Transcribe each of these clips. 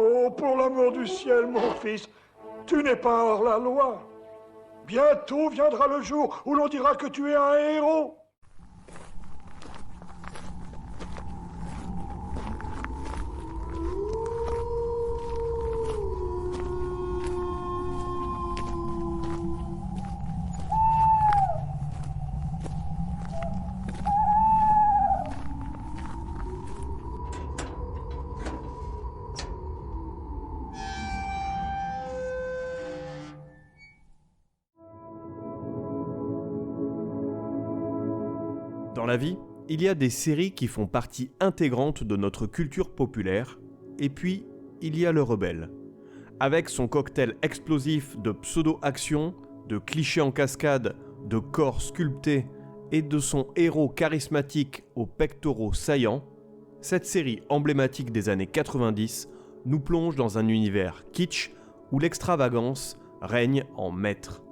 Oh, pour l'amour du ciel, mon fils, tu n'es pas hors la loi. Bientôt viendra le jour où l'on dira que tu es un héros. Dans la vie, il y a des séries qui font partie intégrante de notre culture populaire, et puis il y a Le Rebelle. Avec son cocktail explosif de pseudo-action, de clichés en cascade, de corps sculptés et de son héros charismatique aux pectoraux saillants, cette série emblématique des années 90 nous plonge dans un univers kitsch où l'extravagance règne en maître.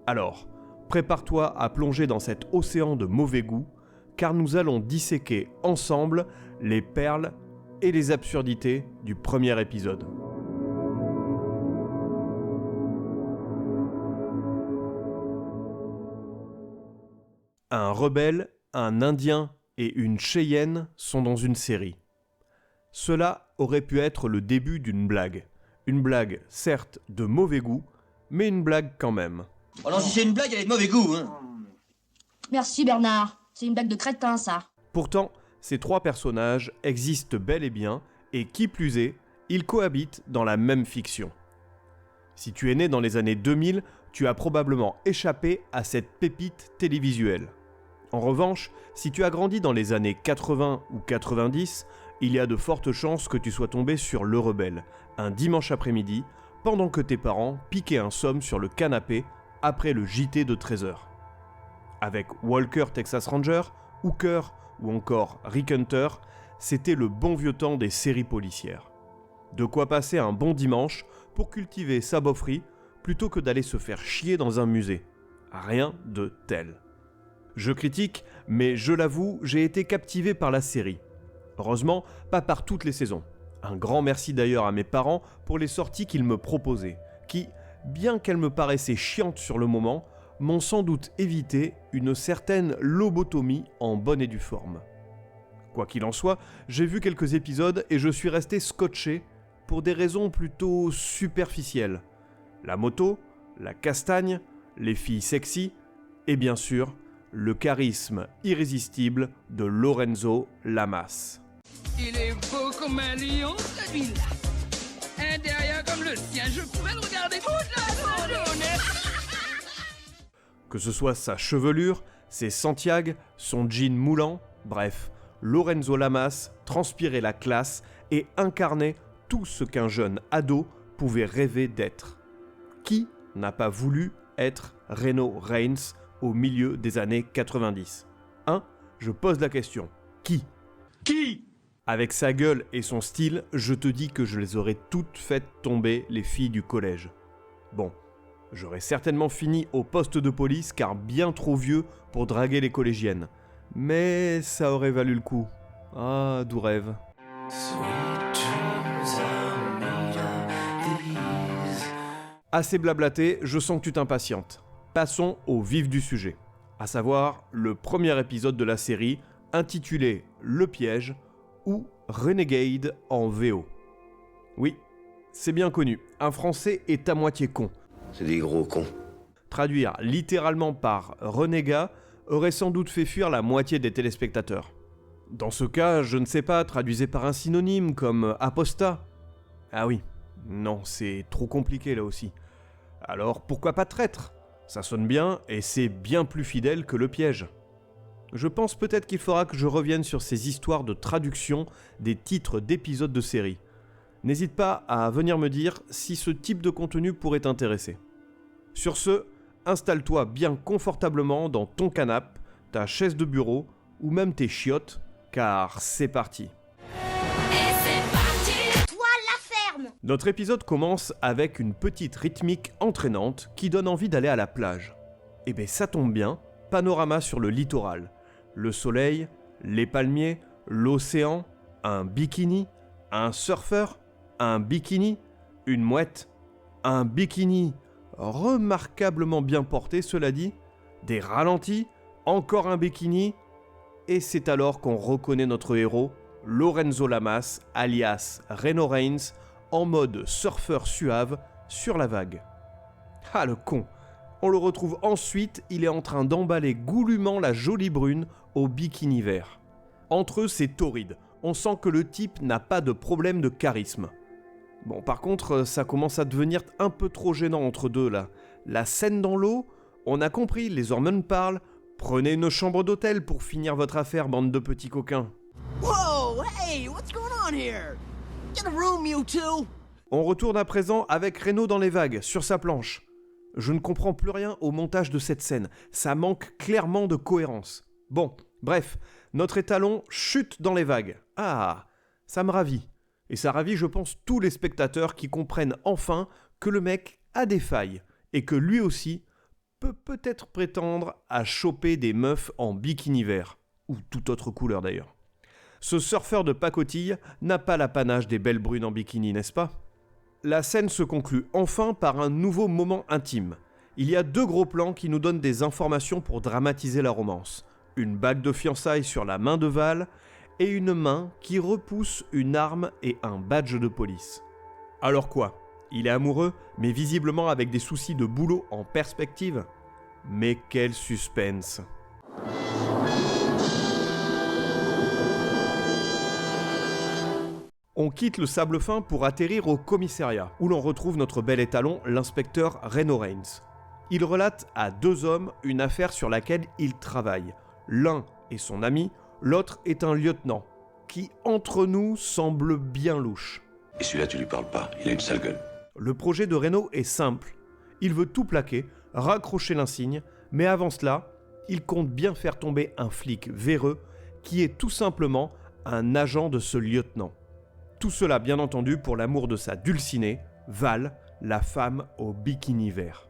Alors, prépare-toi à plonger dans cet océan de mauvais goût, car nous allons disséquer ensemble les perles et les absurdités du premier épisode. Un rebelle, un indien et une Cheyenne sont dans une série. Cela aurait pu être le début d'une blague. Une blague, certes, de mauvais goût, mais une blague quand même. Alors si c'est une blague, elle est de mauvais goût, hein. Merci Bernard, c'est une blague de crétin ça. Pourtant, ces trois personnages existent bel et bien, et qui plus est, ils cohabitent dans la même fiction. Si tu es né dans les années 2000, tu as probablement échappé à cette pépite télévisuelle. En revanche, si tu as grandi dans les années 80 ou 90, il y a de fortes chances que tu sois tombé sur Le Rebelle, un dimanche après-midi, pendant que tes parents piquaient un somme sur le canapé après le JT de 13h. Avec Walker Texas Ranger, Hooker ou encore Rick Hunter, c'était le bon vieux temps des séries policières. De quoi passer un bon dimanche pour cultiver sa bofferie plutôt que d'aller se faire chier dans un musée. Rien de tel. Je critique, mais je l'avoue, j'ai été captivé par la série. Heureusement, pas par toutes les saisons. Un grand merci d'ailleurs à mes parents pour les sorties qu'ils me proposaient, qui, bien qu'elles me paraissaient chiantes sur le moment, m'ont sans doute évité une certaine lobotomie en bonne et due forme. Quoi qu'il en soit, j'ai vu quelques épisodes et je suis resté scotché pour des raisons plutôt superficielles. La moto, la castagne, les filles sexy et bien sûr, le charisme irrésistible de Lorenzo Lamas. Il est beau comme un lion, celui-là. Un derrière comme le sien, je pourrais le regarder toute la journée. Que ce soit sa chevelure, ses Santiago, son jean moulant, bref, Lorenzo Lamas transpirait la classe et incarnait tout ce qu'un jeune ado pouvait rêver d'être. Qui n'a pas voulu être Reno Reigns au milieu des années 90 ? Je pose la question. Qui ? Avec sa gueule et son style, je te dis que je les aurais toutes faites tomber, les filles du collège. Bon, j'aurais certainement fini au poste de police car bien trop vieux pour draguer les collégiennes. Mais ça aurait valu le coup. Ah, doux rêve. Assez blablaté, je sens que tu t'impatientes. Passons au vif du sujet. À savoir, le premier épisode de la série, intitulé « Le piège » ou « Renegade » en VO. Oui, c'est bien connu, un Français est à moitié con. C'est des gros cons. Traduire littéralement par « renégat » aurait sans doute fait fuir la moitié des téléspectateurs. Dans ce cas, je ne sais pas, traduisez par un synonyme comme « apostat ». Ah oui, non, c'est trop compliqué là aussi. Alors pourquoi pas traître ? Ça sonne bien et c'est bien plus fidèle que le piège. Je pense peut-être qu'il faudra que je revienne sur ces histoires de traduction des titres d'épisodes de séries. N'hésite pas à venir me dire si ce type de contenu pourrait t'intéresser. Sur ce, installe-toi bien confortablement dans ton canapé, ta chaise de bureau ou même tes chiottes, car c'est parti. Notre épisode commence avec une petite rythmique entraînante qui donne envie d'aller à la plage. Et ben ça tombe bien, panorama sur le littoral. Le soleil, les palmiers, l'océan, un bikini, un surfeur. Un bikini, une mouette, un bikini remarquablement bien porté, cela dit, des ralentis, encore un bikini, et c'est alors qu'on reconnaît notre héros, Lorenzo Lamas, alias Reno Reigns, en mode surfeur suave sur la vague. Ah le con! On le retrouve ensuite, il est en train d'emballer goulûment la jolie brune au bikini vert. Entre eux, c'est torride. On sent que le type n'a pas de problème de charisme. Bon, par contre, ça commence à devenir un peu trop gênant entre deux, là. La scène dans l'eau, on a compris, les hormones parlent. Prenez une chambre d'hôtel pour finir votre affaire, bande de petits coquins. Whoa, hey, what's going on here? Get a room, you two! On retourne à présent avec Reno dans les vagues, sur sa planche. Je ne comprends plus rien au montage de cette scène. Ça manque clairement de cohérence. Bon, bref, notre étalon chute dans les vagues. Ah, ça me ravit. Et ça ravit, je pense, tous les spectateurs qui comprennent enfin que le mec a des failles et que lui aussi peut peut-être prétendre à choper des meufs en bikini vert, ou toute autre couleur d'ailleurs. Ce surfeur de pacotille n'a pas l'apanage des belles brunes en bikini, n'est-ce pas ? La scène se conclut enfin par un nouveau moment intime. Il y a 2 gros plans qui nous donnent des informations pour dramatiser la romance. Une bague de fiançailles sur la main de Val et une main qui repousse une arme et un badge de police. Alors quoi ? Il est amoureux, mais visiblement avec des soucis de boulot en perspective. Mais quel suspense ! On quitte le sable fin pour atterrir au commissariat, où l'on retrouve notre bel étalon, l'inspecteur Reno Reigns. Il relate à 2 hommes une affaire sur laquelle il travaille. L'un est son ami, l'autre est un lieutenant, qui entre nous semble bien louche. Et celui-là, tu lui parles pas, il a une sale gueule. Le projet de Reno est simple. Il veut tout plaquer, raccrocher l'insigne, mais avant cela, il compte bien faire tomber un flic véreux qui est tout simplement un agent de ce lieutenant. Tout cela, bien entendu, pour l'amour de sa dulcinée, Val, la femme au bikini vert.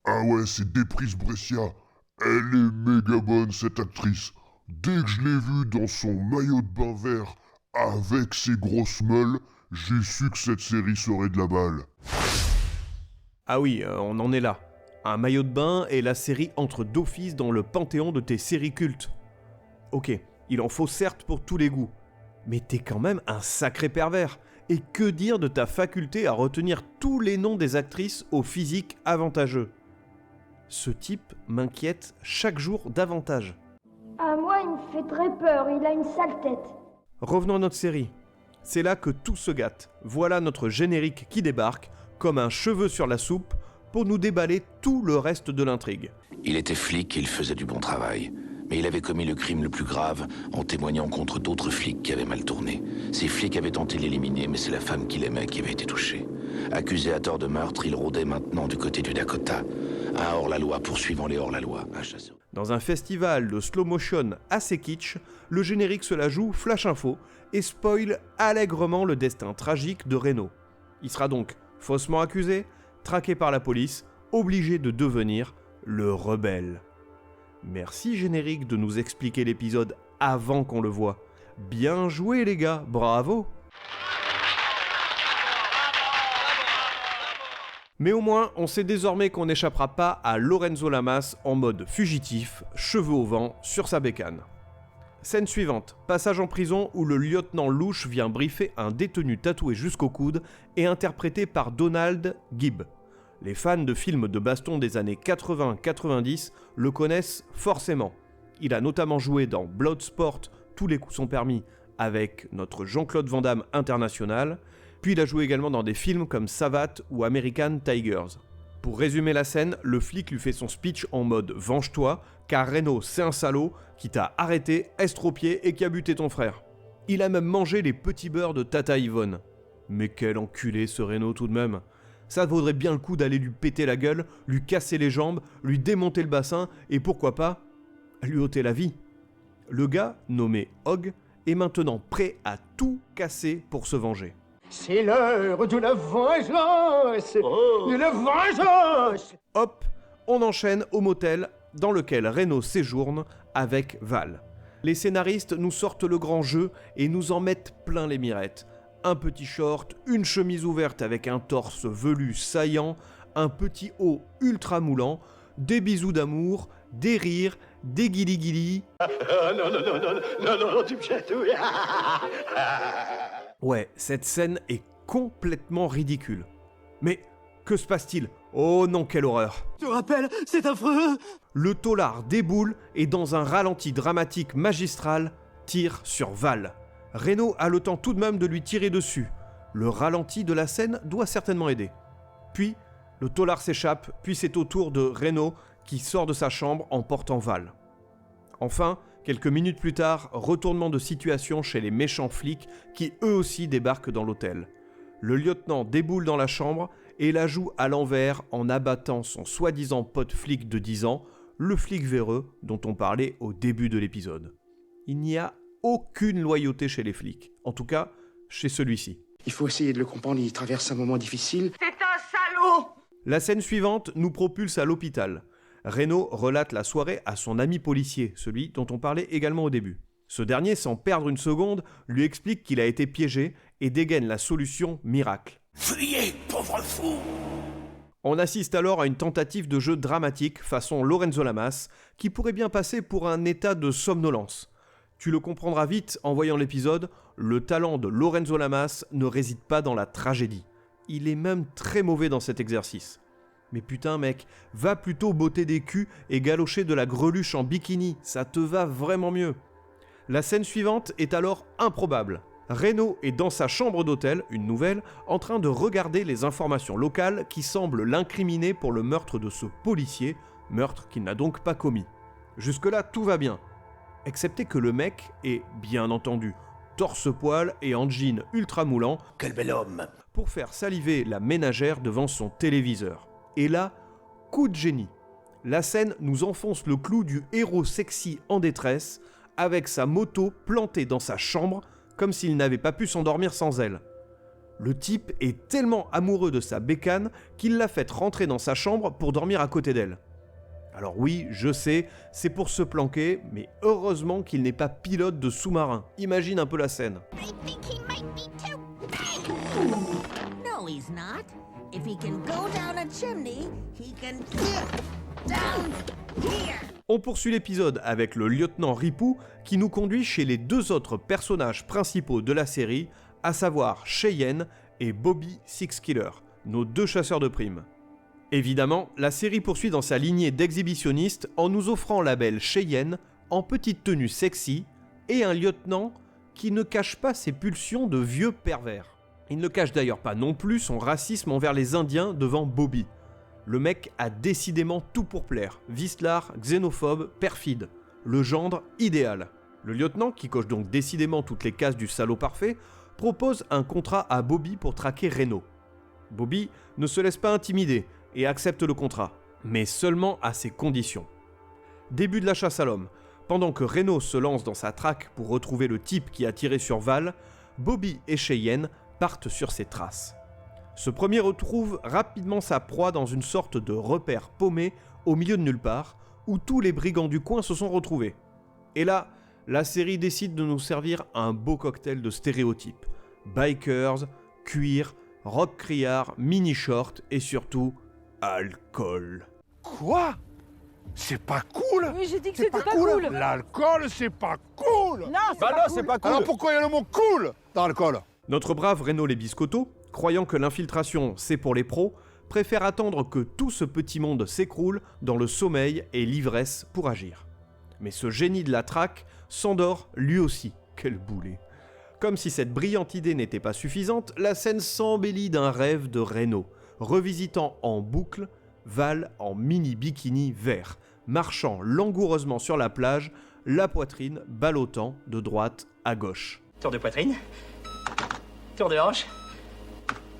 Ah ouais, c'est Déprise Brescia. Elle est méga bonne, cette actrice. Dès que je l'ai vue dans son maillot de bain vert, avec ses grosses meules, j'ai su que cette série serait de la balle. Ah oui, on en est là. Un maillot de bain et la série entre d'office dans le panthéon de tes séries cultes. Ok, il en faut certes pour tous les goûts. Mais t'es quand même un sacré pervers. Et que dire de ta faculté à retenir tous les noms des actrices au physique avantageux ? Ce type m'inquiète chaque jour davantage. À moi, il me fait très peur, il a une sale tête. Revenons à notre série. C'est là que tout se gâte. Voilà notre générique qui débarque, comme un cheveu sur la soupe, pour nous déballer tout le reste de l'intrigue. Il était flic et il faisait du bon travail. Mais il avait commis le crime le plus grave en témoignant contre d'autres flics qui avaient mal tourné. Ces flics avaient tenté de l'éliminer, mais c'est la femme qu'il aimait qui avait été touchée. Accusé à tort de meurtre, il rôdait maintenant du côté du Dakota. Un hors-la-loi poursuivant les hors-la-loi, un chasseur. Dans un festival de slow-motion assez kitsch, le générique se la joue flash info et spoil allègrement le destin tragique de Reno. Il sera donc faussement accusé, traqué par la police, obligé de devenir le rebelle. Merci générique de nous expliquer l'épisode avant qu'on le voie. Bien joué les gars, bravo! Mais au moins, on sait désormais qu'on n'échappera pas à Lorenzo Lamas en mode fugitif, cheveux au vent, sur sa bécane. Scène suivante, passage en prison où le lieutenant louche vient briefer un détenu tatoué jusqu'au coude et interprété par Donald Gibb. Les fans de films de baston des années 80-90 le connaissent forcément. Il a notamment joué dans Bloodsport, Tous les coups sont permis, avec notre Jean-Claude Van Damme international, puis il a joué également dans des films comme Savate ou American Tigers. Pour résumer la scène, le flic lui fait son speech en mode « Venge-toi, car Reno c'est un salaud qui t'a arrêté, estropié et qui a buté ton frère. » Il a même mangé les petits beurres de Tata Yvonne. Mais quel enculé ce Reno tout de même. Ça vaudrait bien le coup d'aller lui péter la gueule, lui casser les jambes, lui démonter le bassin et pourquoi pas, lui ôter la vie. Le gars, nommé Hogg, est maintenant prêt à tout casser pour se venger. C'est l'heure de la vengeance! De la vengeance! Hop, on enchaîne au motel dans lequel Reno séjourne avec Val. Les scénaristes nous sortent le grand jeu et nous en mettent plein les mirettes. un petit short, une chemise ouverte avec un torse velu saillant, un petit haut ultra moulant, des bisous d'amour, des rires, des guili-guili. Non, tu me chatouilles. Ouais, cette scène est complètement ridicule. Mais que se passe-t-il? Oh non, quelle horreur! Je te rappelle, c'est affreux. Le taulard déboule et dans un ralenti dramatique magistral, tire sur Val. Reno a le temps tout de même de lui tirer dessus. Le ralenti de la scène doit certainement aider. Puis, le taulard s'échappe, puis c'est au tour de Reno qui sort de sa chambre en portant Val. Enfin, quelques minutes plus tard, retournement de situation chez les méchants flics qui eux aussi débarquent dans l'hôtel. Le lieutenant déboule dans la chambre et la joue à l'envers en abattant son soi-disant pote flic de 10 ans, le flic véreux dont on parlait au début de l'épisode. Il n'y a aucune loyauté chez les flics, en tout cas chez celui-ci. Il faut essayer de le comprendre, il traverse un moment difficile. C'est un salaud! La scène suivante nous propulse à l'hôpital. Reno relate la soirée à son ami policier, celui dont on parlait également au début. Ce dernier, sans perdre une seconde, lui explique qu'il a été piégé et dégaine la solution miracle. Fuyez, pauvre fou! On assiste alors à une tentative de jeu dramatique façon Lorenzo Lamas, qui pourrait bien passer pour un état de somnolence. Tu le comprendras vite en voyant l'épisode, le talent de Lorenzo Lamas ne réside pas dans la tragédie. Il est même très mauvais dans cet exercice. Mais putain mec, va plutôt botter des culs et galocher de la greluche en bikini, ça te va vraiment mieux. La scène suivante est alors improbable. Reno est dans sa chambre d'hôtel, une nouvelle, en train de regarder les informations locales qui semblent l'incriminer pour le meurtre de ce policier, meurtre qu'il n'a donc pas commis. Jusque-là, tout va bien. Excepté que le mec est, bien entendu, torse-poil et en jean ultra moulant. Quel bel homme! Pour faire saliver la ménagère devant son téléviseur. Et là, coup de génie. La scène nous enfonce le clou du héros sexy en détresse, avec sa moto plantée dans sa chambre, comme s'il n'avait pas pu s'endormir sans elle. Le type est tellement amoureux de sa bécane qu'il l'a fait rentrer dans sa chambre pour dormir à côté d'elle. Alors oui, je sais, c'est pour se planquer, mais heureusement qu'il n'est pas pilote de sous-marin. Imagine un peu la scène. I think he might be too big. No, he's not. If he can go down a chimney, he can get down here. On poursuit l'épisode avec le lieutenant Ripou qui nous conduit chez les deux autres personnages principaux de la série, à savoir Cheyenne et Bobby Sixkiller, nos deux chasseurs de primes. Évidemment, la série poursuit dans sa lignée d'exhibitionnistes en nous offrant la belle Cheyenne en petite tenue sexy et un lieutenant qui ne cache pas ses pulsions de vieux pervers. Il ne cache d'ailleurs pas non plus son racisme envers les Indiens devant Bobby. Le mec a décidément tout pour plaire, vicelard, xénophobe, perfide, le gendre idéal. Le lieutenant, qui coche donc décidément toutes les cases du salaud parfait, propose un contrat à Bobby pour traquer Reno. Bobby ne se laisse pas intimider et accepte le contrat, mais seulement à ses conditions. Début de la chasse à l'homme. Pendant que Reno se lance dans sa traque pour retrouver le type qui a tiré sur Val, Bobby et Cheyenne partent sur ses traces. Ce premier retrouve rapidement sa proie dans une sorte de repère paumé au milieu de nulle part, où tous les brigands du coin se sont retrouvés. Et là, la série décide de nous servir un beau cocktail de stéréotypes. Bikers, cuir, rock criard, mini-short et surtout, alcool. Quoi? C'est pas cool? Oui, j'ai dit que c'était pas cool. L'alcool, c'est pas cool! Non, c'est pas cool. Alors pourquoi il y a le mot cool dans l'alcool? Notre brave Reno Lebiscotto, croyant que l'infiltration c'est pour les pros, préfère attendre que tout ce petit monde s'écroule dans le sommeil et l'ivresse pour agir. Mais ce génie de la traque s'endort lui aussi. Quel boulet! Comme si cette brillante idée n'était pas suffisante, la scène s'embellit d'un rêve de Reno, revisitant en boucle Val en mini-bikini vert, marchant langoureusement sur la plage, la poitrine ballottant de droite à gauche. Tour de poitrine, tour de hanche,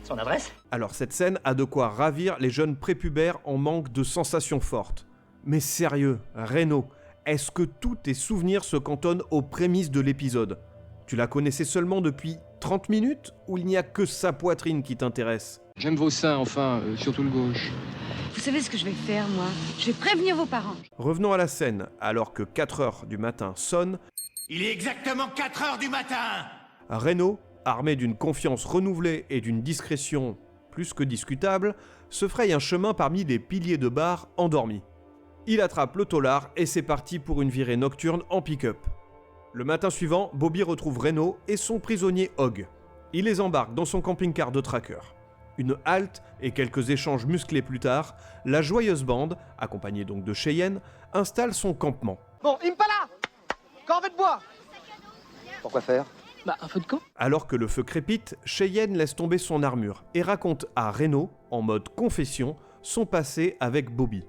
son adresse. Alors cette scène a de quoi ravir les jeunes prépubères en manque de sensations fortes. Mais sérieux, Reno, est-ce que tous tes souvenirs se cantonnent aux prémices de l'épisode? Tu la connaissais seulement depuis 30 minutes ou il n'y a que sa poitrine qui t'intéresse? J'aime vos seins, enfin, surtout le gauche. Vous savez ce que je vais faire, moi? Je vais prévenir vos parents. Revenons à la scène, alors que 4h du matin sonne. Il est exactement 4h du matin! Reno armé d'une confiance renouvelée et d'une discrétion plus que discutable, se fraye un chemin parmi les piliers de bar endormis. Il attrape le tôlard et c'est parti pour une virée nocturne en pick-up. Le matin suivant, Bobby retrouve Reno et son prisonnier Hogg. Il les embarque dans son camping-car de tracker. Une halte et quelques échanges musclés plus tard, la joyeuse bande, accompagnée donc de Cheyenne, installe son campement. Bon, Impala, corvée de bois. Pourquoi faire? Bah, un feu de camp. Alors que le feu crépite, Cheyenne laisse tomber son armure et raconte à Reno, en mode confession, son passé avec Bobby.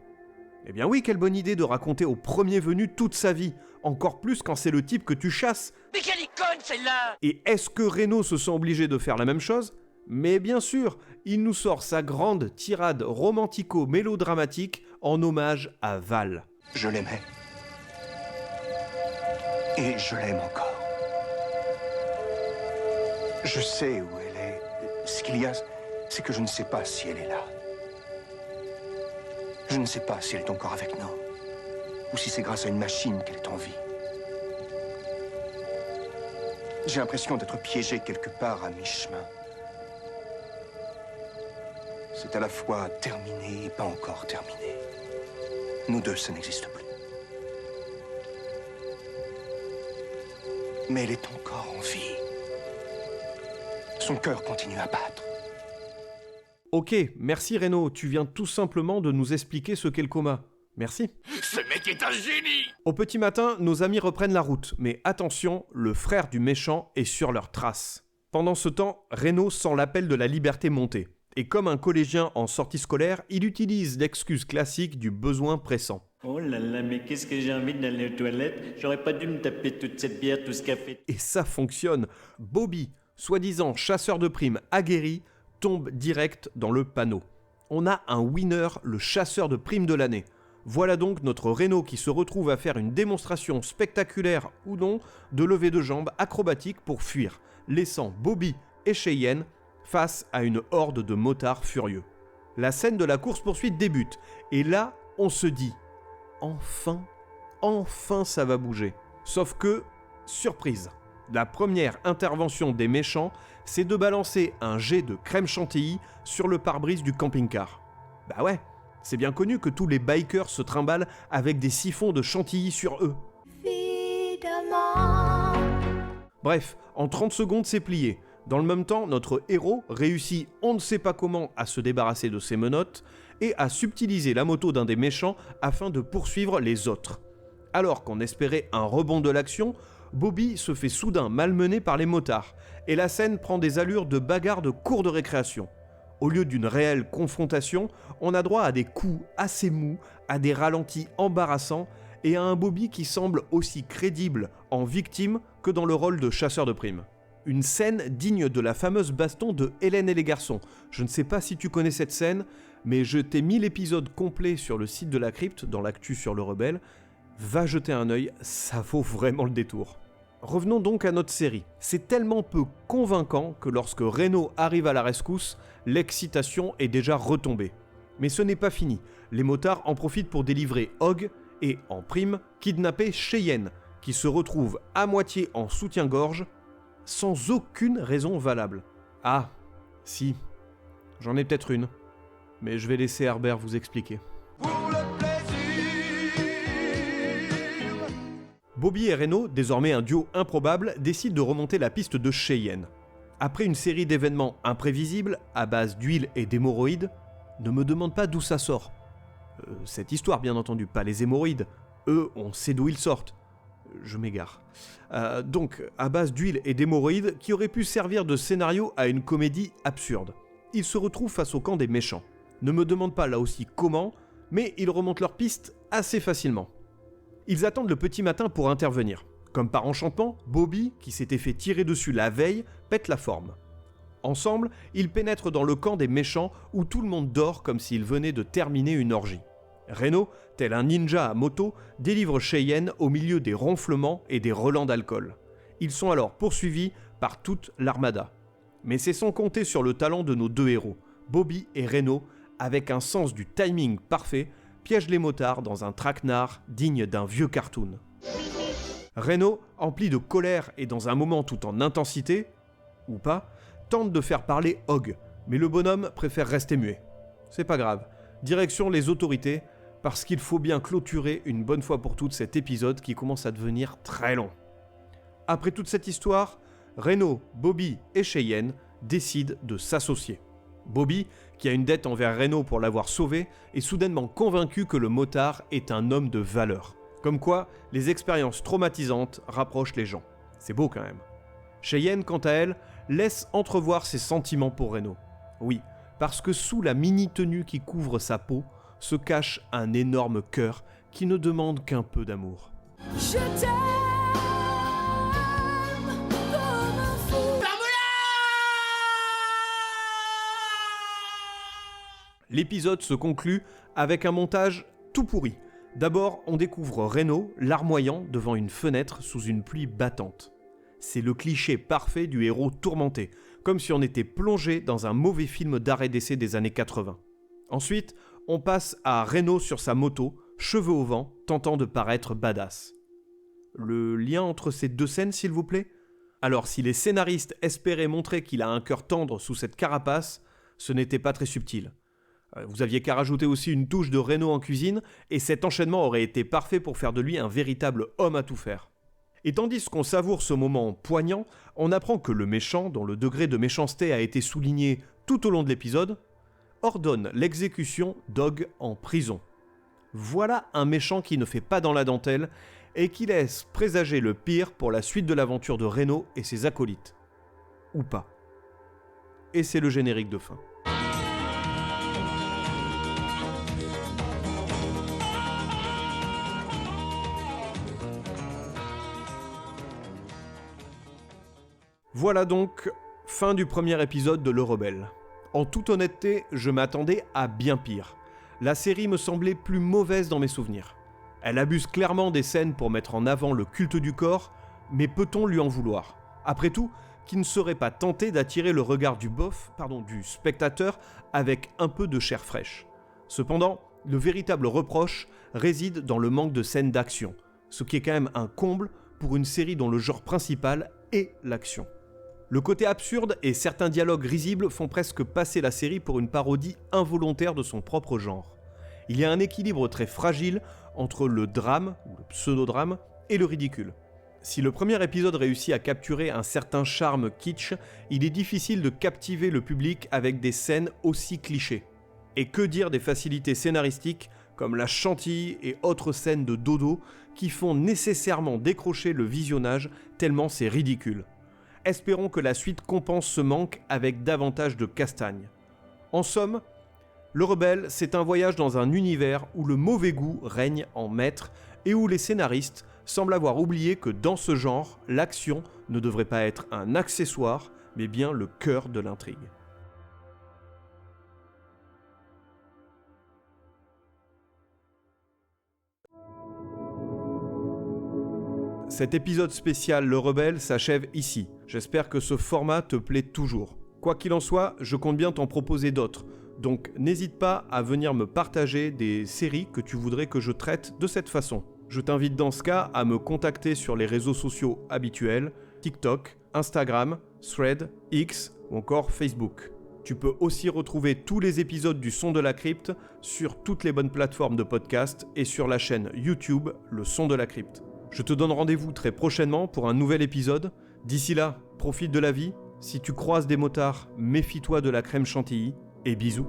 Eh bien oui, quelle bonne idée de raconter au premier venu toute sa vie, encore plus quand c'est le type que tu chasses. Mais quelle icône celle-là! Et est-ce que Reno se sent obligé de faire la même chose? Mais bien sûr, il nous sort sa grande tirade romantico-mélodramatique en hommage à Val. Je l'aimais. Et je l'aime encore. Je sais où elle est. Ce qu'il y a, c'est que je ne sais pas si elle est là. Je ne sais pas si elle est encore avec nous, ou si c'est grâce à une machine qu'elle est en vie. J'ai l'impression d'être piégé quelque part à mi-chemin. C'est à la fois terminé et pas encore terminé. Nous deux, ça n'existe plus. Mais elle est encore en vie. Son cœur continue à battre. Ok, merci Reno, tu viens tout simplement de nous expliquer ce qu'est le coma. Merci. Ce mec est un génie! Au petit matin, nos amis reprennent la route, mais attention, le frère du méchant est sur leurs traces. Pendant ce temps, Reno sent l'appel de la liberté monter. Et comme un collégien en sortie scolaire, il utilise l'excuse classique du besoin pressant. Oh là là, mais qu'est-ce que j'ai envie d'aller aux toilettes? J'aurais pas dû me taper toute cette bière, tout ce café. Et ça fonctionne. Bobby, soi-disant chasseur de primes aguerri, tombe direct dans le panneau. On a un winner, le chasseur de primes de l'année. Voilà donc notre Reno qui se retrouve à faire une démonstration spectaculaire ou non de levée de jambes acrobatique pour fuir, laissant Bobby et Cheyenne face à une horde de motards furieux. La scène de la course-poursuite débute, et là, on se dit « Enfin ça va bouger ». Sauf que, surprise, la première intervention des méchants, c'est de balancer un jet de crème chantilly sur le pare-brise du camping-car. Bah ouais, c'est bien connu que tous les bikers se trimballent avec des siphons de chantilly sur eux. Bref, en 30 secondes, c'est plié. Dans le même temps, notre héros réussit on ne sait pas comment à se débarrasser de ses menottes et à subtiliser la moto d'un des méchants afin de poursuivre les autres. Alors qu'on espérait un rebond de l'action, Bobby se fait soudain malmener par les motards et la scène prend des allures de bagarre de cour de récréation. Au lieu d'une réelle confrontation, on a droit à des coups assez mous, à des ralentis embarrassants et à un Bobby qui semble aussi crédible en victime que dans le rôle de chasseur de primes. Une scène digne de la fameuse baston de Hélène et les garçons. Je ne sais pas si tu connais cette scène, mais je t'ai mis l'épisode complet sur le site de la crypte, dans l'actu sur le rebelle. Va jeter un œil, ça vaut vraiment le détour. Revenons donc à notre série. C'est tellement peu convaincant que lorsque Reno arrive à la rescousse, l'excitation est déjà retombée. Mais ce n'est pas fini. Les motards en profitent pour délivrer Hogg et, en prime, kidnapper Cheyenne, qui se retrouve à moitié en soutien-gorge, sans aucune raison valable. Ah, si, j'en ai peut-être une, mais je vais laisser Herbert vous expliquer. Bobby et Reno, désormais un duo improbable, décident de remonter la piste de Cheyenne. Après une série d'événements imprévisibles, à base d'huile et d'hémorroïdes, ne me demande pas d'où ça sort. Cette histoire, bien entendu, pas les hémorroïdes. Eux, on sait d'où ils sortent. Je m'égare. Donc, à base d'huile et d'hémorroïdes, qui aurait pu servir de scénario à une comédie absurde. Ils se retrouvent face au camp des méchants. Ne me demande pas là aussi comment, mais ils remontent leur piste assez facilement. Ils attendent le petit matin pour intervenir. Comme par enchantement, Bobby, qui s'était fait tirer dessus la veille, pète la forme. Ensemble, ils pénètrent dans le camp des méchants où tout le monde dort comme s'il venait de terminer une orgie. Reno, tel un ninja à moto, délivre Cheyenne au milieu des ronflements et des relents d'alcool. Ils sont alors poursuivis par toute l'armada. Mais c'est sans compter sur le talent de nos deux héros, Bobby et Reno, avec un sens du timing parfait, piègent les motards dans un traquenard digne d'un vieux cartoon. Reno, empli de colère et dans un moment tout en intensité, ou pas, tente de faire parler Hogg, mais le bonhomme préfère rester muet. C'est pas grave, direction les autorités, parce qu'il faut bien clôturer une bonne fois pour toutes cet épisode qui commence à devenir très long. Après toute cette histoire, Reno, Bobby et Cheyenne décident de s'associer. Bobby, qui a une dette envers Reno pour l'avoir sauvé, est soudainement convaincu que le motard est un homme de valeur. Comme quoi, les expériences traumatisantes rapprochent les gens. C'est beau quand même. Cheyenne, quant à elle, laisse entrevoir ses sentiments pour Reno. Oui, parce que sous la mini-tenue qui couvre sa peau, se cache un énorme cœur qui ne demande qu'un peu d'amour. Je t'aime comme un fou. L'épisode se conclut avec un montage tout pourri. D'abord, on découvre Reno larmoyant devant une fenêtre sous une pluie battante. C'est le cliché parfait du héros tourmenté, comme si on était plongé dans un mauvais film d'arrêt d'essai des années 80. Ensuite, on passe à Reno sur sa moto, cheveux au vent, tentant de paraître badass. Le lien entre ces deux scènes, s'il vous plaît ? Alors, si les scénaristes espéraient montrer qu'il a un cœur tendre sous cette carapace, ce n'était pas très subtil. Vous aviez qu'à rajouter aussi une touche de Reno en cuisine, et cet enchaînement aurait été parfait pour faire de lui un véritable homme à tout faire. Et tandis qu'on savoure ce moment poignant, on apprend que le méchant, dont le degré de méchanceté a été souligné tout au long de l'épisode, ordonne l'exécution d'Hogg en prison. Voilà un méchant qui ne fait pas dans la dentelle et qui laisse présager le pire pour la suite de l'aventure de Reno et ses acolytes. Ou pas. Et c'est le générique de fin. Voilà donc, fin du premier épisode de Le Rebelle. En toute honnêteté, je m'attendais à bien pire. La série me semblait plus mauvaise dans mes souvenirs. Elle abuse clairement des scènes pour mettre en avant le culte du corps, mais peut-on lui en vouloir ? Après tout, qui ne serait pas tenté d'attirer le regard du spectateur avec un peu de chair fraîche ? Cependant, le véritable reproche réside dans le manque de scènes d'action, ce qui est quand même un comble pour une série dont le genre principal est l'action. Le côté absurde et certains dialogues risibles font presque passer la série pour une parodie involontaire de son propre genre. Il y a un équilibre très fragile entre le drame, ou le pseudo-drame, et le ridicule. Si le premier épisode réussit à capturer un certain charme kitsch, il est difficile de captiver le public avec des scènes aussi clichés. Et que dire des facilités scénaristiques comme la chantilly et autres scènes de dodo qui font nécessairement décrocher le visionnage tellement c'est ridicule. Espérons que la suite compense ce manque avec davantage de castagne. En somme, Le Rebelle, c'est un voyage dans un univers où le mauvais goût règne en maître et où les scénaristes semblent avoir oublié que dans ce genre, l'action ne devrait pas être un accessoire, mais bien le cœur de l'intrigue. Cet épisode spécial Le Rebelle s'achève ici. J'espère que ce format te plaît toujours. Quoi qu'il en soit, je compte bien t'en proposer d'autres. Donc n'hésite pas à venir me partager des séries que tu voudrais que je traite de cette façon. Je t'invite dans ce cas à me contacter sur les réseaux sociaux habituels, TikTok, Instagram, Thread, X ou encore Facebook. Tu peux aussi retrouver tous les épisodes du Son de la Crypte sur toutes les bonnes plateformes de podcast et sur la chaîne YouTube Le Son de la Crypte. Je te donne rendez-vous très prochainement pour un nouvel épisode. D'ici là, profite de la vie. Si tu croises des motards, méfie-toi de la crème chantilly et bisous.